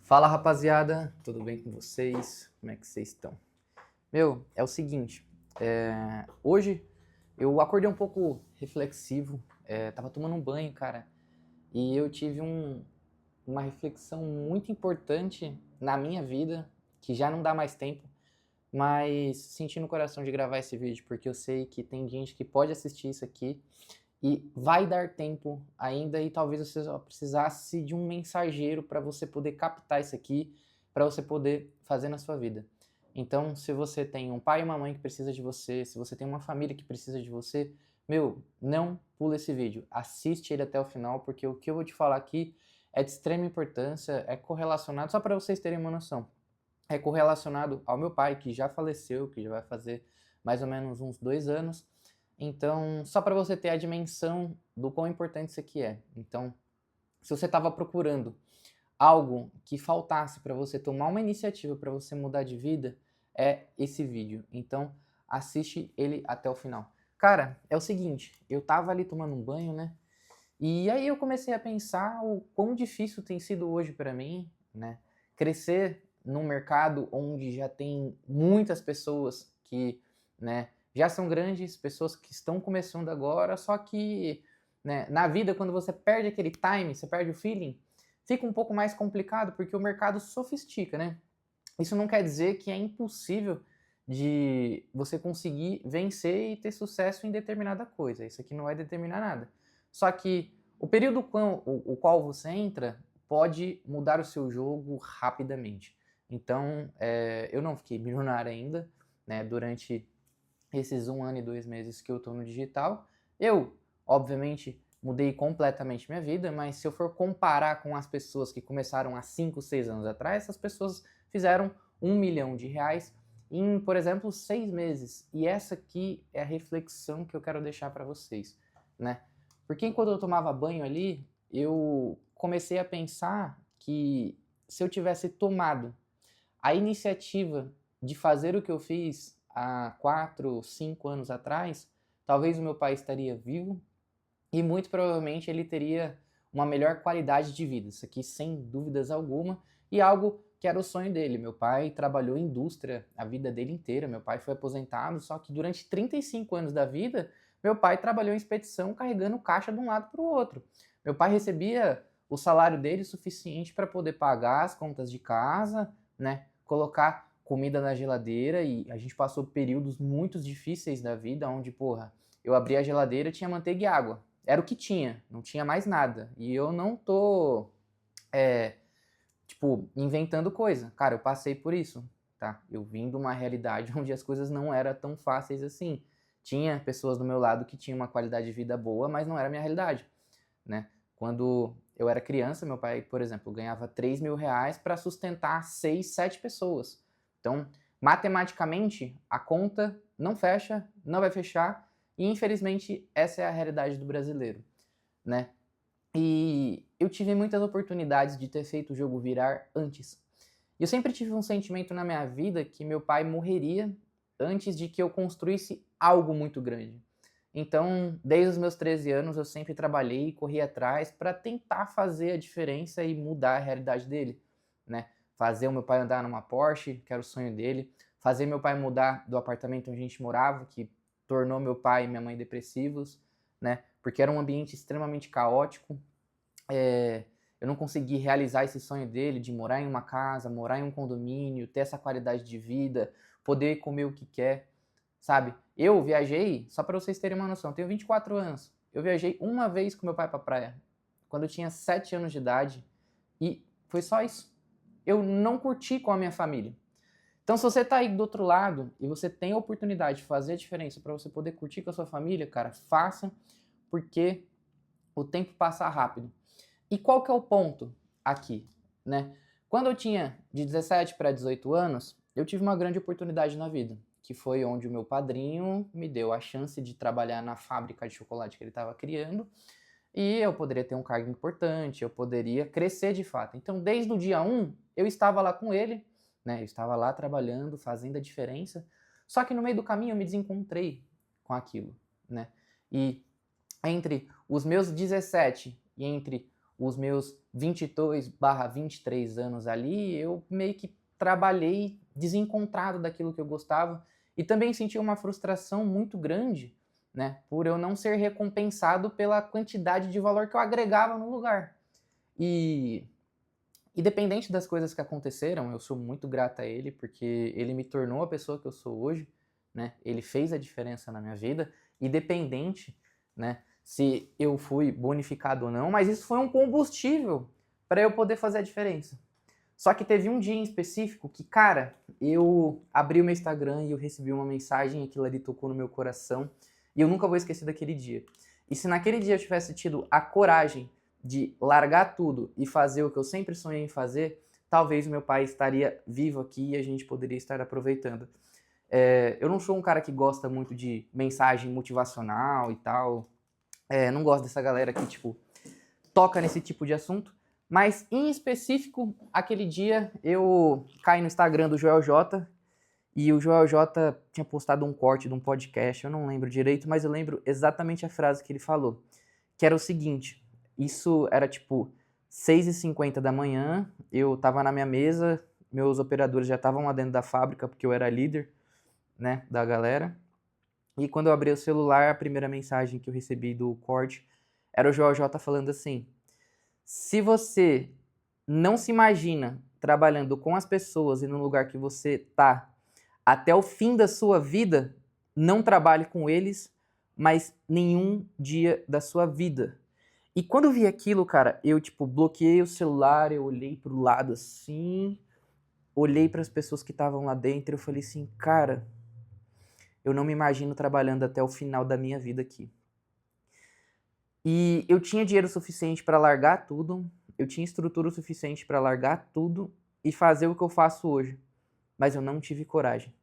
Fala rapaziada, tudo bem com vocês? Como é que vocês estão? É o seguinte, hoje eu acordei um pouco reflexivo, tava tomando um banho, cara, e eu tive uma reflexão muito importante na minha vida, que já não dá mais tempo, mas senti no coração de gravar esse vídeo, porque eu sei que tem gente que pode assistir isso aqui e vai dar tempo ainda e talvez você só precisasse de um mensageiro para você poder captar isso aqui, para você poder fazer na sua vida. Então, se você tem um pai e uma mãe que precisa de você, se você tem uma família que precisa de você, não pula esse vídeo. Assiste ele até o final, porque o que eu vou te falar aqui é de extrema importância, é correlacionado, só para vocês terem uma noção, é correlacionado ao meu pai, que já faleceu, que já vai fazer mais ou menos uns 2 anos. Então, só para você ter a dimensão do quão importante isso aqui é. Então, se você estava procurando algo que faltasse para você tomar uma iniciativa para você mudar de vida, é esse vídeo. Então, assiste ele até o final. Cara, é o seguinte, eu tava ali tomando um banho, né? E aí eu comecei a pensar o quão difícil tem sido hoje para mim, né? Crescer num mercado onde já tem muitas pessoas que, né, já são grandes, pessoas que estão começando agora, só que, né, na vida quando você perde aquele time, você perde o feeling, fica um pouco mais complicado porque o mercado sofistica, né? Isso não quer dizer que é impossível de você conseguir vencer e ter sucesso em determinada coisa. Isso aqui não vai determinar nada. Só que o período o qual você entra pode mudar o seu jogo rapidamente. Então, eu não fiquei milionário ainda, né, durante esses 1 ano e 2 meses que eu estou no digital. Eu, obviamente, mudei completamente minha vida, mas se eu for comparar com as pessoas que começaram há 5, 6 anos atrás, essas pessoas fizeram R$ 1 milhão em, por exemplo, 6 meses. E essa aqui é a reflexão que eu quero deixar para vocês, né? Porque enquanto eu tomava banho ali, eu comecei a pensar que se eu tivesse tomado a iniciativa de fazer o que eu fiz há 4, 5 anos atrás, talvez o meu pai estaria vivo e muito provavelmente ele teria uma melhor qualidade de vida. Isso aqui sem dúvidas alguma, e algo que era o sonho dele. Meu pai trabalhou em indústria a vida dele inteira, meu pai foi aposentado, só que durante 35 anos da vida, meu pai trabalhou em expedição carregando caixa de um lado para o outro. Meu pai recebia o salário dele suficiente para poder pagar as contas de casa, né, colocar comida na geladeira, e a gente passou períodos muito difíceis da vida, onde, porra, eu abria a geladeira e tinha manteiga e água. Era o que tinha, não tinha mais nada. E eu não tô, inventando coisa. Cara, eu passei por isso, tá? Eu vim de uma realidade onde as coisas não eram tão fáceis assim. Tinha pessoas do meu lado que tinham uma qualidade de vida boa, mas não era a minha realidade, né? Quando eu era criança, meu pai, por exemplo, ganhava R$ 3.000 para sustentar 6, 7 pessoas. Então, matematicamente, a conta não fecha, não vai fechar, e infelizmente essa é a realidade do brasileiro, né? E eu tive muitas oportunidades de ter feito o jogo virar antes. E eu sempre tive um sentimento na minha vida que meu pai morreria antes de que eu construísse algo muito grande. Então, desde os meus 13 anos, eu sempre trabalhei e corri atrás para tentar fazer a diferença e mudar a realidade dele, né? Fazer o meu pai andar numa Porsche, que era o sonho dele, fazer meu pai mudar do apartamento onde a gente morava, que tornou meu pai e minha mãe depressivos, né? Porque era um ambiente extremamente caótico. Eu não consegui realizar esse sonho dele de morar em uma casa, morar em um condomínio, ter essa qualidade de vida, poder comer o que quer, sabe? Eu viajei, só para vocês terem uma noção, eu tenho 24 anos. Eu viajei uma vez com meu pai pra praia, quando eu tinha 7 anos de idade, e foi só isso. Eu não curti com a minha família. Então, se você tá aí do outro lado e você tem a oportunidade de fazer a diferença para você poder curtir com a sua família, cara, faça, porque o tempo passa rápido. E qual que é o ponto aqui, né? Quando eu tinha de 17 para 18 anos, eu tive uma grande oportunidade na vida, que foi onde o meu padrinho me deu a chance de trabalhar na fábrica de chocolate que ele estava criando, e eu poderia ter um cargo importante, eu poderia crescer de fato. Então, desde o dia 1, eu estava lá com ele, né? Eu estava lá trabalhando, fazendo a diferença, só que no meio do caminho eu me desencontrei com aquilo, né? E entre os meus 17 e entre os meus 22/23 anos ali, eu meio que trabalhei desencontrado daquilo que eu gostava e também senti uma frustração muito grande, né, por eu não ser recompensado pela quantidade de valor que eu agregava no lugar. E independente das coisas que aconteceram, eu sou muito grato a ele, porque ele me tornou a pessoa que eu sou hoje, né? Ele fez a diferença na minha vida, independente, né, se eu fui bonificado ou não, mas isso foi um combustível para eu poder fazer a diferença. Só que teve um dia em específico que, cara, eu abri o meu Instagram e eu recebi uma mensagem, aquilo ali tocou no meu coração, e eu nunca vou esquecer daquele dia. E se naquele dia eu tivesse tido a coragem de largar tudo e fazer o que eu sempre sonhei em fazer, talvez o meu pai estaria vivo aqui e a gente poderia estar aproveitando. Eu não sou um cara que gosta muito de mensagem motivacional e tal. Não gosto dessa galera que, tipo, toca nesse tipo de assunto. Mas, em específico, aquele dia eu caí no Instagram do Joel J. E o Joel J tinha postado um corte de um podcast, eu não lembro direito, mas eu lembro exatamente a frase que ele falou. Que era o seguinte, isso era tipo 6h50 da manhã, eu tava na minha mesa, meus operadores já estavam lá dentro da fábrica, porque eu era líder, né, da galera. E quando eu abri o celular, a primeira mensagem que eu recebi do corte era o Joel J falando assim: se você não se imagina trabalhando com as pessoas e no lugar que você tá até o fim da sua vida, não trabalhe com eles, mas nenhum dia da sua vida. E quando eu vi aquilo, cara, eu, tipo, bloqueei o celular, eu olhei pro lado assim, olhei para as pessoas que estavam lá dentro e eu falei assim, cara, eu não me imagino trabalhando até o final da minha vida aqui. E eu tinha dinheiro suficiente para largar tudo, eu tinha estrutura suficiente para largar tudo e fazer o que eu faço hoje, mas eu não tive coragem.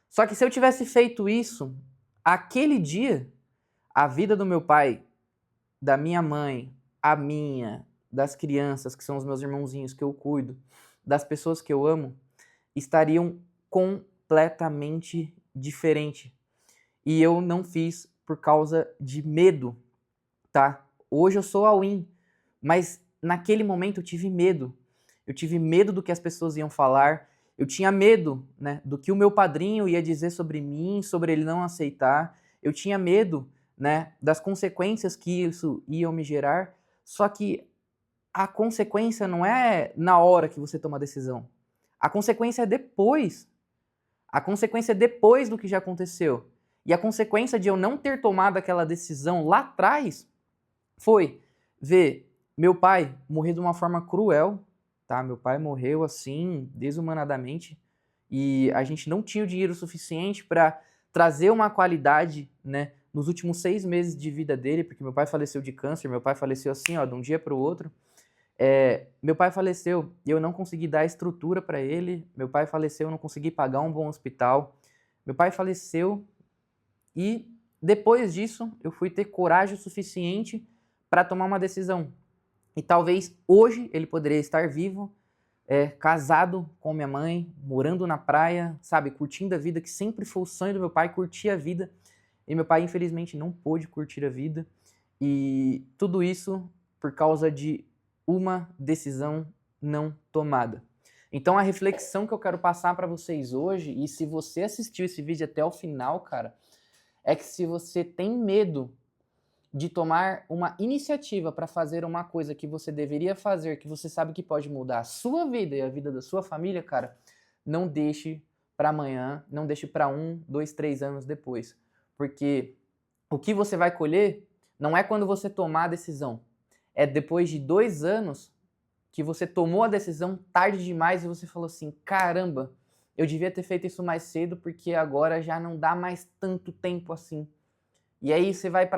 Só que se eu tivesse feito isso, aquele dia, a vida do meu pai, da minha mãe, a minha, das crianças, que são os meus irmãozinhos que eu cuido, das pessoas que eu amo, estariam completamente diferente. E eu não fiz por causa de medo, tá? Hoje eu sou all-in, mas naquele momento eu tive medo. Eu tive medo do que as pessoas iam falar, eu tinha medo, né, do que o meu padrinho ia dizer sobre mim, sobre ele não aceitar. Eu tinha medo, né, das consequências que isso ia me gerar. Só que a consequência não é na hora que você toma a decisão. A consequência é depois. A consequência é depois do que já aconteceu. E a consequência de eu não ter tomado aquela decisão lá atrás foi ver meu pai morrer de uma forma cruel, tá? Meu pai morreu assim, desumanadamente, e a gente não tinha o dinheiro suficiente para trazer uma qualidade, né, nos últimos 6 meses de vida dele, porque meu pai faleceu de câncer, meu pai faleceu assim, ó, de um dia para o outro. Meu pai faleceu e eu não consegui dar estrutura para ele, meu pai faleceu, eu não consegui pagar um bom hospital, meu pai faleceu e depois disso eu fui ter coragem suficiente para tomar uma decisão. E talvez hoje ele poderia estar vivo, casado com minha mãe, morando na praia, sabe, curtindo a vida, que sempre foi o sonho do meu pai, curtir a vida. E meu pai, infelizmente, não pôde curtir a vida. E tudo isso por causa de uma decisão não tomada. Então a reflexão que eu quero passar para vocês hoje, e se você assistiu esse vídeo até o final, cara, é que se você tem medo de tomar uma iniciativa para fazer uma coisa que você deveria fazer, que você sabe que pode mudar a sua vida e a vida da sua família, cara, não deixe para amanhã, não deixe para 1, 2, 3 anos depois. Porque o que você vai colher não é quando você tomar a decisão. É depois de 2 anos que você tomou a decisão tarde demais e você falou assim, caramba, eu devia ter feito isso mais cedo porque agora já não dá mais tanto tempo assim. E aí você vai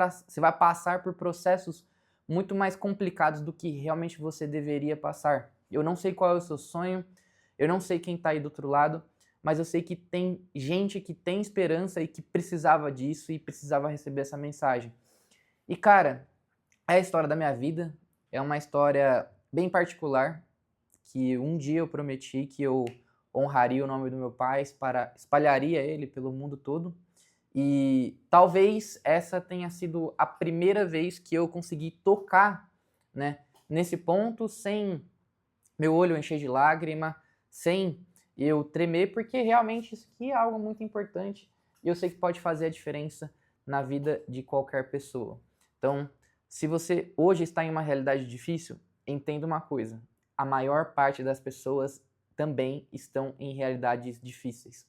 passar por processos muito mais complicados do que realmente você deveria passar. Eu não sei qual é o seu sonho, eu não sei quem está aí do outro lado, mas eu sei que tem gente que tem esperança e que precisava disso e precisava receber essa mensagem. E cara, é a história da minha vida, é uma história bem particular, que um dia eu prometi que eu honraria o nome do meu pai, espalharia ele pelo mundo todo. E talvez essa tenha sido a primeira vez que eu consegui tocar, né, nesse ponto sem meu olho encher de lágrima, sem eu tremer, porque realmente isso aqui é algo muito importante e eu sei que pode fazer a diferença na vida de qualquer pessoa. Então, se você hoje está em uma realidade difícil, entenda uma coisa: a maior parte das pessoas também estão em realidades difíceis.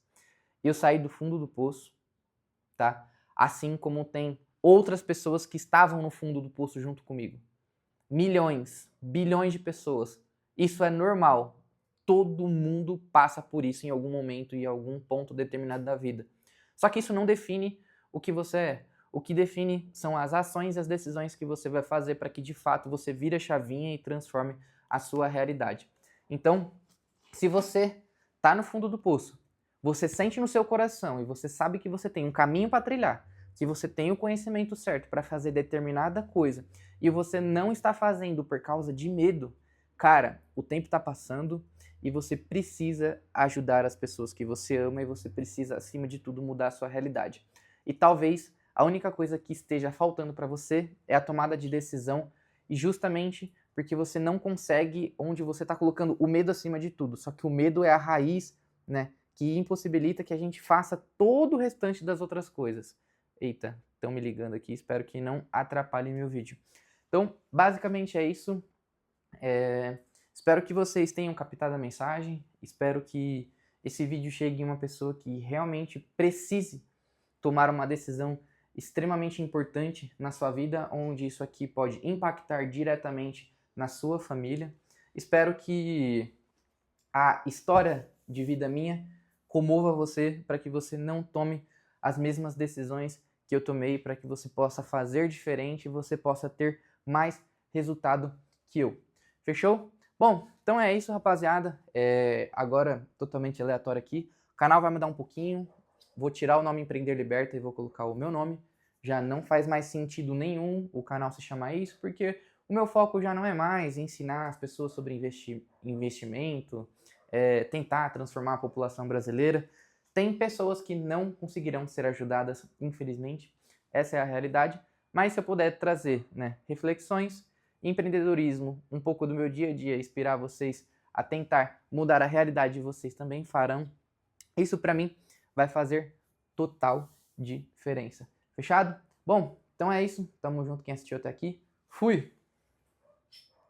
Eu saí do fundo do poço, tá? Assim como tem outras pessoas que estavam no fundo do poço junto comigo. Milhões, bilhões de pessoas. Isso é normal. Todo mundo passa por isso em algum momento e em algum ponto determinado da vida. Só que isso não define o que você é. O que define são as ações e as decisões que você vai fazer para que de fato você vire a chavinha e transforme a sua realidade. Então, se você está no fundo do poço, você sente no seu coração e você sabe que você tem um caminho para trilhar, que você tem o conhecimento certo para fazer determinada coisa e você não está fazendo por causa de medo, cara, o tempo está passando e você precisa ajudar as pessoas que você ama e você precisa, acima de tudo, mudar a sua realidade. E talvez a única coisa que esteja faltando para você é a tomada de decisão e justamente porque você não consegue onde você está colocando o medo acima de tudo. Só que o medo é a raiz, né, que impossibilita que a gente faça todo o restante das outras coisas. Eita, estão me ligando aqui, espero que não atrapalhem meu vídeo. Então, basicamente é isso. Espero que vocês tenham captado a mensagem, espero que esse vídeo chegue em uma pessoa que realmente precise tomar uma decisão extremamente importante na sua vida, onde isso aqui pode impactar diretamente na sua família. Espero que a história de vida minha comova você para que você não tome as mesmas decisões que eu tomei, para que você possa fazer diferente e você possa ter mais resultado que eu. Fechou? Bom, então é isso, rapaziada. Agora, totalmente aleatório aqui. O canal vai mudar um pouquinho. Vou tirar o nome Empreender Liberta e vou colocar o meu nome. Já não faz mais sentido nenhum o canal se chamar isso, porque o meu foco já não é mais ensinar as pessoas sobre investimento, tentar transformar a população brasileira. Tem pessoas que não conseguirão ser ajudadas, infelizmente. Essa é a realidade. Mas se eu puder trazer, né, reflexões, empreendedorismo, um pouco do meu dia a dia, inspirar vocês a tentar mudar a realidade de vocês também farão. Isso para mim vai fazer total diferença. Fechado? Bom, então é isso. Tamo junto quem assistiu até aqui. Fui!